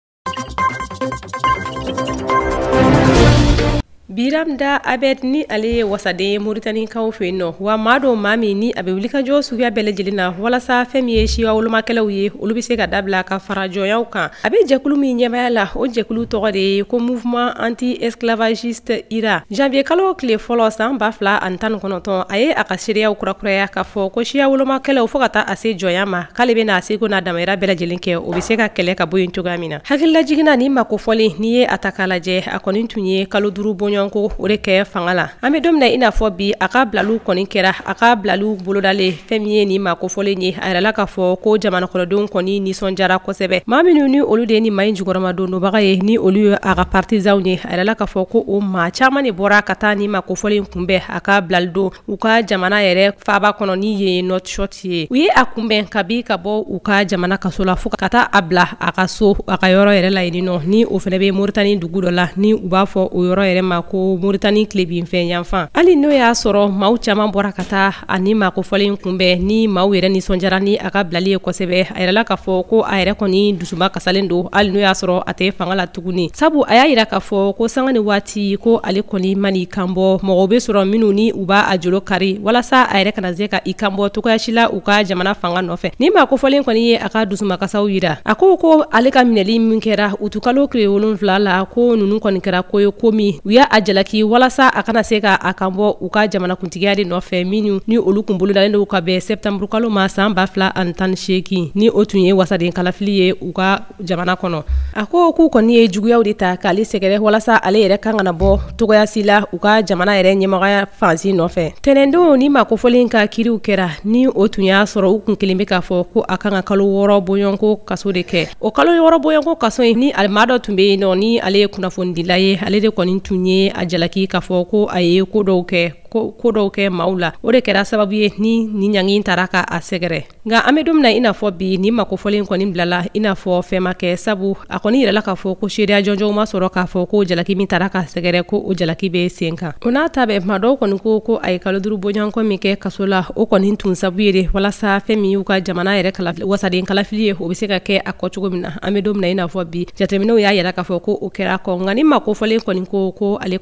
Biramda Abed ni ale ye wasaden Mauritanie kaw fe no wa mado mami ni abe wulika jo suya bele jelina wala sa fem ye shiwa woluma kelaw ye olu bi se ka dabla ka farajoyaw kan abe jekulu mi nyema la o jekulu to de ko mouvement anti esclavagiste ira janvier kalo kle folo san bafla antan konoton aye akashiriya ukurakuraya ka fo ko shiya woluma kelaw fo kata ase joyama kale be na ase ko na damera bele jelinke o bi se ka kele ka boyin tugamina hakilla jigina ni mako foli ni ye atakala je akonin tunye kalo duru bonyo ko o de kɛ fanga la an bɛ don min na i n'a fɔ bi a ka bilalu kɔni kɛra a ka bilalu bolodale fɛn min ye nin ma kofɔlen ye a yɛrɛla k'a fɔ ko jamanakɔnɔdenw kɔni nisɔndiyara kosɛbɛ maa minnu ni olu de ye nin ma in jukɔrɔma donbaga ye ni olu ye a ka partisanw ye a yɛrɛla k'a fɔ ko o maa caman de bɔra ka taa nin ma kofɔlen kunbɛn a ka bilali don u ka jamana yɛrɛ faaba kɔnɔ ni ye Nouakchott ye u ye a kunbɛn kabi ka bɔ u ka jamana kaso la fo ka taa a bila a ka so a ka yɔrɔ yɛrɛ la yen nɔ ni o fɛnɛ bɛ Mauritanie dugu dɔ la ni u b'a fɔ o yɔrɔ yɛrɛ ma ko Mauritanie tilebin fɛn yanfan hali n'o y'a sɔrɔ maaw caman bɔra ka taa ani maa kofɔlen kunbɛn ni maaw yɛrɛ nisɔndiyara ni a ka bilali ye kosɛbɛ a yɛrɛla k'a fɔ ko a yɛrɛ kɔni dusuma kasalen don hali n'o y'a sɔrɔ a tɛ fanga la tuguni sabu a y'a yira k'a fɔ ko sanga ni waati ko ale kɔni mani kan bɔ mɔgɔw bɛ sɔrɔ minnu ni u b'a a jolo kari walasa a yɛrɛ kana se ka i kan bɔ togoya si la u ka jamana fanga nɔfɛ ni maa kofɔlen kɔni ye a ka dusuma kasaw yira a ko ale ka minɛli min kɛra utukalo tile 7 la ko ninnu kɔni kɛra ko ye ko min u y'a jalaki walasa a kana se ka a kan bɔ u ka jamana kuntigiya de nɔfɛ minnu ni olu kun bolo dalen don ka bɛn septembre kalo ma san 2018 ni o tun ye wasaden kalafili ye u ka jamana kɔnɔ. A ko k'u kɔni ye juguyaw de ta k'ale sɛgɛrɛ walasa ale yɛrɛ kan kana bɔ togoyasi la u ka jamana yɛrɛ ɲɛmɔgɔya fansi nɔfɛ. Tɛnɛndon ni makofɔlen ka kiriw kɛra ni o tun y'a sɔrɔ u kun kelen bɛ k'a fɔ ko a kan ka kalo 6 bɔɲɔnko kaso de kɛ. O kalo 6 bɔɲɔnko kaso in ni maa dɔ tun bɛ yen nɔ ni ale ye kunnafonidila ye ale de kɔni tun ye a jalaki k'a fɔ ko a ye ko dɔw kɛ maaw la. O de kɛra sababu ye ni ɲangi taara ka a sɛgɛrɛ. Nka an bɛ don min na i n'a fɔ bi ni makofɔlen kɔni bilala i n'a fɔ fɛn ma kɛ sabu a kɔni yirala k'a fɔ ko seereya jɔnjɔnw ma sɔrɔ k'a fɔ ko jalaki min taara ka sɛgɛrɛ ko o jalaki bɛ sen kan. O n'a ta bɛɛ maa dɔw kɔni ko a ye kalo 5 bɔɲɔnko min kɛ kaso la o kɔni tun sababu ye de walasa fɛn min y'u ka jamana yɛrɛ wasaden kalafili ye o bɛ se ka kɛ a kɔ cogo min na. An bɛ don min na i n'a fɔ bi jateminɛw y'a yira k'a fɔ ko o kɛra kɔ nka ni makofɔlen kɔni ko ale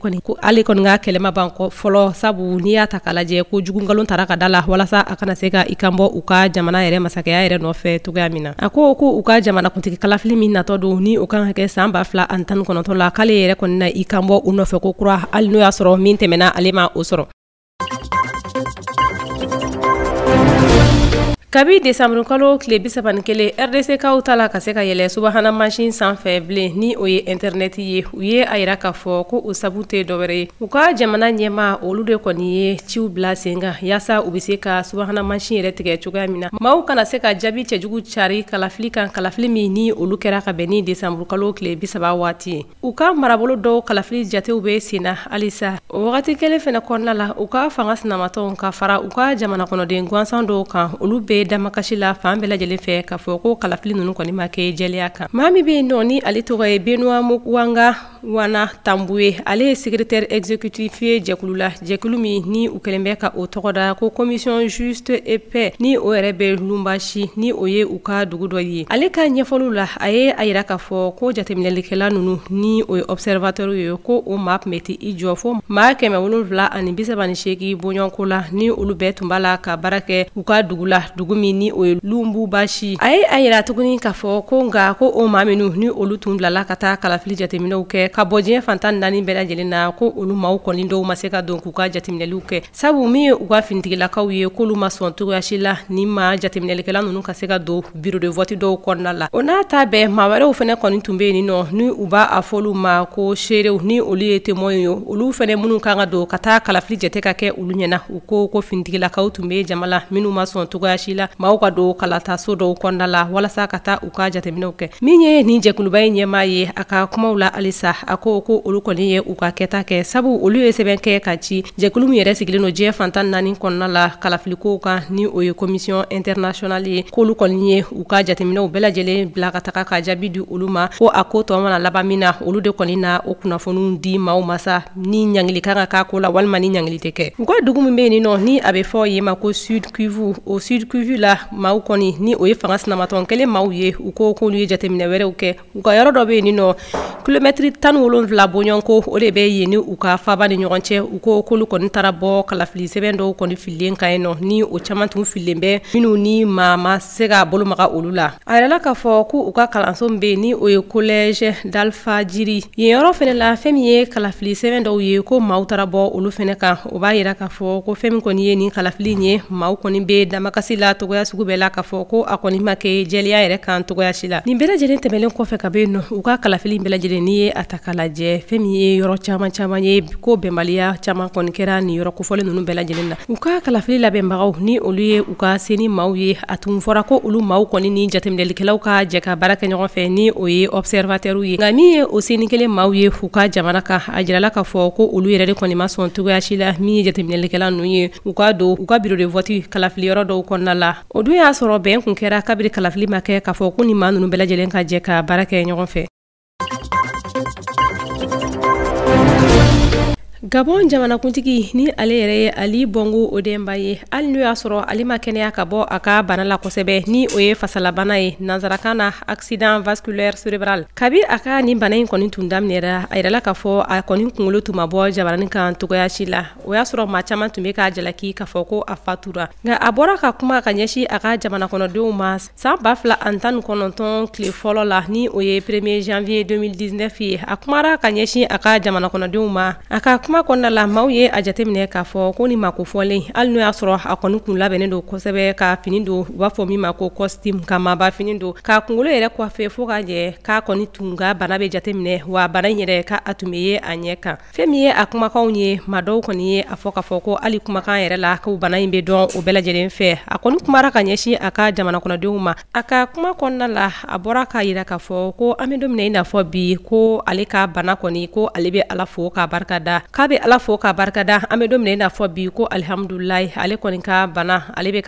kɔni ka kɛlɛma ban kɔ fɔlɔ sabu n'i y'a ta k'a lajɛ ko jugu nkalon taara ka da la walasa a kana se ka i kan bɔ u ka jamana yɛrɛ masakɛya yɛrɛ nɔfɛ togoya min na. A ko u ka jamana kuntigi kalafili min natɔ don ni o kan ka kɛ san 2019 la k'ale yɛrɛ kɔni na i kan bɔ u nɔfɛ ko kura hali n'o y'a sɔrɔ min tɛmɛna ale ma o sɔrɔ. Kabi décembre kalo tile 31 RDC kaw ta la ka se ka yɛlɛ subahana machine sanfɛ bilen ni o ye internet ye u ye a yira k'a fɔ ko o sabu tɛ dɔwɛrɛ ye u ka jamana ɲɛma olu de kɔni ye ciw bila sen kan yaasa u bɛ se ka subahana machine yɛrɛ tigɛ cogoya min na maaw kana se ka jaabi cɛjugu cari kalafili kan kalafili min ni olu kɛra ka bɛn ni décembre kalo tile 30 waati ye u ka marabolo dɔw kalafili jatew bɛ sen na halisa o wagati kelen fɛnɛ kɔnɔna la u ka fanga sinamatɔw ka fara u ka jamana kɔnɔden gansan dɔw kan olu bɛ damakasi la fan bɛɛ lajɛlen fɛ k'a fɔ ko kalafili ninnu kɔni ma kɛ jɛlenya kan. Maa min bɛ yen nɔ ni ale tɔgɔ ye Benoît Mukwanga Wana Tamboué ale ye secrétaire exécutif ye jɛkulu la jɛkulu min ni u kɛlen bɛ ka o tɔgɔ da ko commission juste et paix ni o yɛrɛ bɛ Lumbashi ni o ye u ka dugu dɔ ye. Ale ka ɲɛfɔliw la a ye a yira k'a fɔ ko jateminɛlikɛla ninnu ni o ye observateur ye ko o maa tun bɛ ti i jɔ fo maa 738 bɔɲɔnko la ni olu bɛɛ tun b'a la ka baara kɛ u ka dugu la dugu min ni o ye Lumbubashi. A ye a yira tuguni k'a fɔ ko nka ko o maa minnu ni olu tun bilala ka taa kalafili jateminɛw kɛ ka bɔ diɲɛ fantan 4 bɛɛ lajɛlen na ko olu maaw kɔni dɔw ma se ka don k'u ka jateminɛliw kɛ sabu min ye u ka finitigilakaw ye k'olu ma sɔn cogoyasi la ni ma jateminɛlikɛla ninnu ka se ka don bureau de vote dɔw kɔnɔna la. O n'a ta bɛɛ maa wɛrɛw fɛnɛ kɔni tun bɛ yen nɔ ni u b'a a fɔlu ma ko seerew ni olu ye témoin ye olu fɛnɛ minnu kan ka don ka taa kalafili jate ka kɛ olu ɲɛna u ko finitigilakaw tun bɛ jama la minnu ma sɔn cogoyasi la maaw ka don kalata so dɔw kɔnɔna la walasa ka taa u ka jateminɛw kɛ. Min ye nin jɛkuluba in ɲɛmaa ye a ka kumaw la halisa a ko olu kɔni ye u ka kɛta kɛ sabu olu ye sɛbɛn kɛ ka ci jɛkulu min yɛrɛ sigilen don diɲɛ fantan 4 kɔnɔna la kalafilikow kan ni o ye commission internationale ye k'olu kɔni ye u ka jateminɛw bɛɛ lajɛlen bila ka taga ka jaabi di olu ma ko a ko tɔ mana laban min na olu de kɔni na o kunnafoniw di maaw ma sa ni ɲangili kan ka k'a ko la walima ni ɲangili tɛ kɛ. U ka dugu min bɛ yen nɔ ni a bɛ fɔ yen ma ko Sud Kivu o Sud Kivu la maaw kɔni ni o ye fanga sinamatɔn kelen maaw ye u ko k'olu ye jateminɛ wɛrɛw kɛ u ka yɔrɔ dɔ bɛ yen nɔ kilomɛtiri 17 bɔɲɔnko o de bɛ yen ni u ka faba ni ɲɔgɔn cɛ u ko k'olu kɔni taara bɔ kalafili sɛbɛn dɔw kɔni fililen kan yen nɔ ni o caman tun fililen bɛ minnu ni maa ma se ka bolomaga olu la. A yɛrɛla k'a fɔ ko u ka kalanso min bɛ yen ni o ye collège d'Alpha Jiri yen yɔrɔ fɛnɛ la fɛn min ye kalafili sɛbɛn dɔw ye ko maaw taara bɔ olu fɛnɛ kan o b'a yira k'a fɔ ko fɛn min kɔni ye nin kalafili in ye maaw kɔni bɛ damakasi la togoya sugu bɛɛ la k'a fɔ ko a kɔni ma kɛ jɛlenya yɛrɛ kan togoya si la. Nin bɛɛ lajɛlen tɛmɛlen kɔfɛ ka bɛ yen nɔ u ka kalafili bɛɛ lajɛlen n'i ye a ta k'a lajɛ fɛn min ye yɔrɔ caman ye ko bɛnbaliya caman kɔni kɛra nin yɔrɔ kofɔlen ninnu bɛɛ lajɛlen na. U ka kalafili labɛnbagaw ni olu ye u ka se ni maaw ye a tun fɔra ko olu maaw kɔni ni jateminɛlikɛlaw ka jɛ ka baara kɛ ɲɔgɔn fɛ ni o ye observateur ye nka min ye o seni kelen maaw ye u ka jamana kan a jirala k'a fɔ ko olu yɛrɛ de kɔni ma sɔn togoya si la min ye jateminɛlikɛla ninnu ye u ka don u ka bureau de vote kalafili yɔrɔ dɔw kɔnɔna la. O dun y'a sɔrɔ bɛn kun kɛra kabiri kalafili ma kɛ k'a fɔ ko ni maa ninnu bɛɛ lajɛlen ka jɛ ka baara kɛ ɲɔgɔn fɛ. Gabon jamanakuntigi ni ale yɛrɛ ye Ali Bongo Odemba ye hali n'o y'a sɔrɔ ale ma kɛnɛya ka bɔ a ka bana la kosɛbɛ ni o ye fasalabana ye nanzarakan na accident vasculaire cérébral kabi a ka nin bana in kɔni tun daminɛra a yɛrɛla k'a fɔ a kɔni kunkolo tun ma bɔ jabaranin kan togoya si la o y'a sɔrɔ maa caman tun bɛ k'a jalaki k'a fɔ ko a fatura nka a bɔra ka kuma ka ɲɛsin a ka jamana kɔnɔdenw ma san 2019 tile fɔlɔ la ni o ye 1er janvier 2019 ye a kumara ka ɲɛsin a ka jamana kɔnɔdenw ma a ka kuma kɔnɔna la maaw ye a jateminɛ k'a fɔ ko ni mako fɔlen hali n'o y'a sɔrɔ a kɔni kun labɛnnen don kosɛbɛ ka fini don u b'a fɔ min ma ko costume ka maba fini don k'a kunkolo yɛrɛ kɔfɛ fo k'a jɛ k'a kɔni tun ka bana bɛ jateminɛ wa bana in yɛrɛ ka a tun bɛ ye a ɲɛ kan fɛn min ye a kumakanw ye maa dɔw kɔni ye a fɔ k'a fɔ ko hali kumakan yɛrɛ la ko bana in bɛ dɔn o bɛɛ lajɛlen fɛ a kɔni kumara ka ɲɛsin a ka jamana kɔnɔdenw ma a ka kuma kɔnɔna la a bɔra k'a yira k'a fɔ ko an bɛ don min na i n'a fɔ bi ko ale ka bana kɔni ko ale bɛ ala fo k'a barikada k'a bɛ ala fo k'a barikada an bɛ don min na i n'a fɔ bi ko alihamudulayi ale kɔni ka bana ale bɛ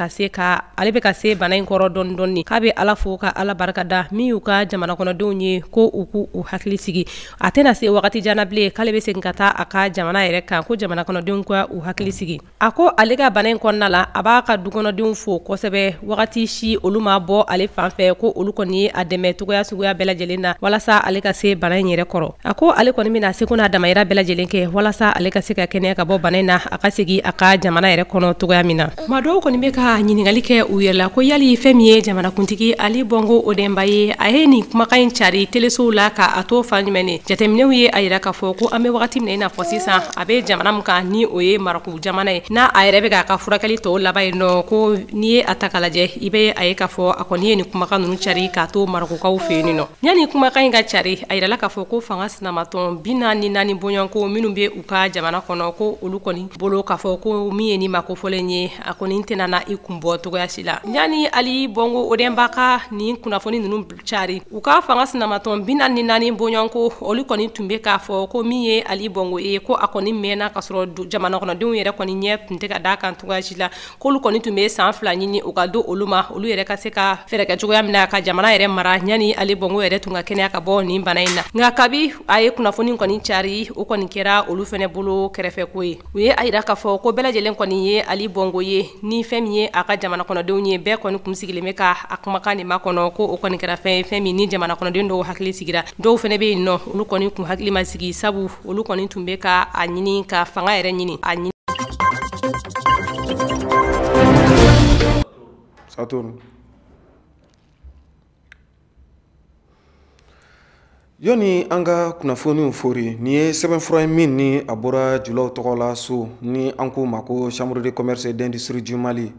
ka se bana in kɔrɔ dɔɔni dɔɔni k'a bɛ ala fo ka ala barikada min y'u ka jamana kɔnɔdenw ye ko u k'u hakili sigi a tɛna se wagati janna bilen k'ale bɛ segin ka taa a ka jamana yɛrɛ kan ko jamana kɔnɔdenw ka u hakili sigi a ko ale ka bana in kɔnɔna la a b'a ka dukɔnɔdenw fo kosɛbɛ wagati si olu ma bɔ ale fan fɛ ko olu kɔni ye a dɛmɛ togoya suguya bɛɛ lajɛlen na walasa ale ka se bana in yɛrɛ kɔrɔ a ko ale kɔni bɛna se ko n'a damayira bɛɛ lajɛlen kɛ walasa ale ka se ka kɛnɛya ka bɔ bana in na a ka segin a ka jamana yɛrɛ kɔnɔ togoya min na maa dɔw kɔni bɛ ka ɲininkali kɛ u yɛrɛ la ko yali fɛn min ye jamanakuntigi Ali Bongo Odemba ye a ye nin kumakan in cari telesow la ka a to fan jumɛn ne jateminɛw ye a yira k'a fɔ ko an bɛ wagati min na i n'a fɔ sisan a bɛ jamana min kan ni o ye Maroc jamana ye n'a a yɛrɛ bɛ k'a ka furakɛli tɔw laban yen nɔ ko n'i ye a ta k'a lajɛ i bɛ a ye k'a fɔ a kɔni ye nin kumakan ninnu cari k'a to Marocains fɛ yen nɔ yanni kumakan in ka cari a yirala k'a fɔ ko fanga sinamatɔn 44 bɔɲɔgɔnko minnu bɛ u ka jamana kɔnɔ ko olu kɔni bolo k'a fɔ ko min ye ni mako fɔlen ye a kɔni tɛna na i kun bɔ togoya si la yanni Ali Bongo Odemba ka nin kunnafoni ninnu cari u ka fanga sinamatɔn 44 bɔɲɔgɔnko olu kɔni tun bɛ k'a fɔ ko min ye Ali Bongo ye ko a kɔni mɛnna ka sɔrɔ jamana kɔnɔdenw yɛrɛ kɔni ɲɛ tun tɛ ka d'a kan togoya si la k'olu kɔni tun bɛ san 2 ɲini u ka don olu ma olu yɛrɛ ka se ka fɛɛrɛ kɛ cogoya min na ka jamana yɛrɛ mara yanni Ali Bongo yɛrɛ tun ka kɛnɛya ka bɔ nin bana in na nka kabi a ye kunnafoni kɔni cari o kɔni kɛra olu fɛnɛ bolo kɛrɛfɛ ko ye u ye a yira k'a fɔ ko bɛɛ lajɛlen kɔni ye Ali Bongo ye ni fɛn min ye a ka jamana kɔnɔdenw ye bɛɛ kɔni kun sigilen bɛ ka a kumakan de ma kɔnɔ ko o kɔni kɛra fɛn min ni jamana kɔnɔden dɔw hakili sigira dɔw fɛnɛ bɛ yen nɔ olu kɔni kun hakili ma sigi sabu olu kɔni tun bɛ ka a ɲini ka fanga yɛrɛ ɲini a ɲini Saturn. Yoni an ka kunnafoniw fori ni ye sɛbɛnfura min ni a bɔra julaw tɔgɔ la so ni an ko ma ko chambre de commerce et d'industrie du Mali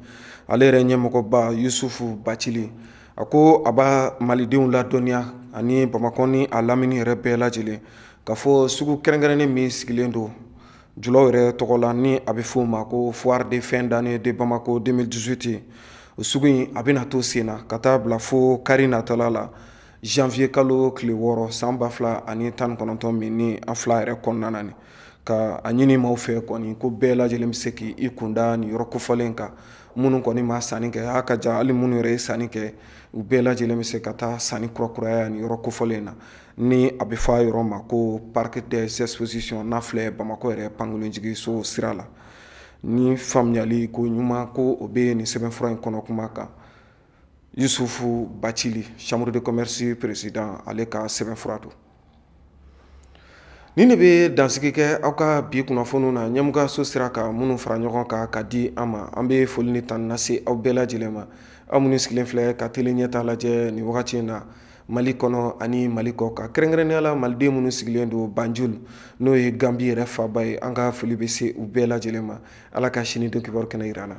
ale yɛrɛ ɲɛmɔgɔba Yusufu Bacili a ko a b'a malidenw ladɔnniya ani Bamakɔ ni a lamini yɛrɛ bɛɛ lajɛlen k'a fɔ sugu kɛrɛnkɛrɛnnen min sigilen don julaw yɛrɛ tɔgɔ la ni a bɛ f'o ma ko foire de fin d'année de Bamako 2018 o sugu in a bɛna to sen na ka taa bila fo kari natɔla la janvier kalo tile 6 san 2019 min ni an fila yɛrɛ kɔnɔna na ka a ɲini maaw fɛ kɔni ko bɛɛ lajɛlen bɛ se k'i kunda nin yɔrɔ kofɔlen kan minnu kɔni ma sanni kɛ a ka jan hali minnu yɛrɛ ye sanni kɛ u bɛɛ lajɛlen bɛ se ka taa sanni kurakuraya nin yɔrɔ kofɔlen na ni a bɛ fɔ a yɔrɔ ma ko parc des expositions n'a filɛ Bamakɔ yɛrɛ pankurunjigiso sira la ni faamuyali ko ɲuman ko o bɛ nin sɛbɛnfura in kɔnɔ kuma kan Yusufu Bacili chambre de commerce président ale ka sɛbɛnfura don ni ne bɛ dansigi kɛ aw ka bi kunnafoniw na ɲɛmɔgɔso sira kan minnu fara ɲɔgɔn kan ka di an ma an bɛ foli ni tan lase aw bɛɛ lajɛlen ma aw minnu sigilen filɛ ka tele ɲɛta lajɛ nin wagati in na Mali kɔnɔ ani Mali kɔ kan kɛrɛnkɛrɛnnenya la maliden minnu sigilen don Banjul n'o ye Gambi yɛrɛ faba ye an ka foli bɛ se u bɛɛ lajɛlen ma Ala ka sini don kibaru kɛnɛ yira na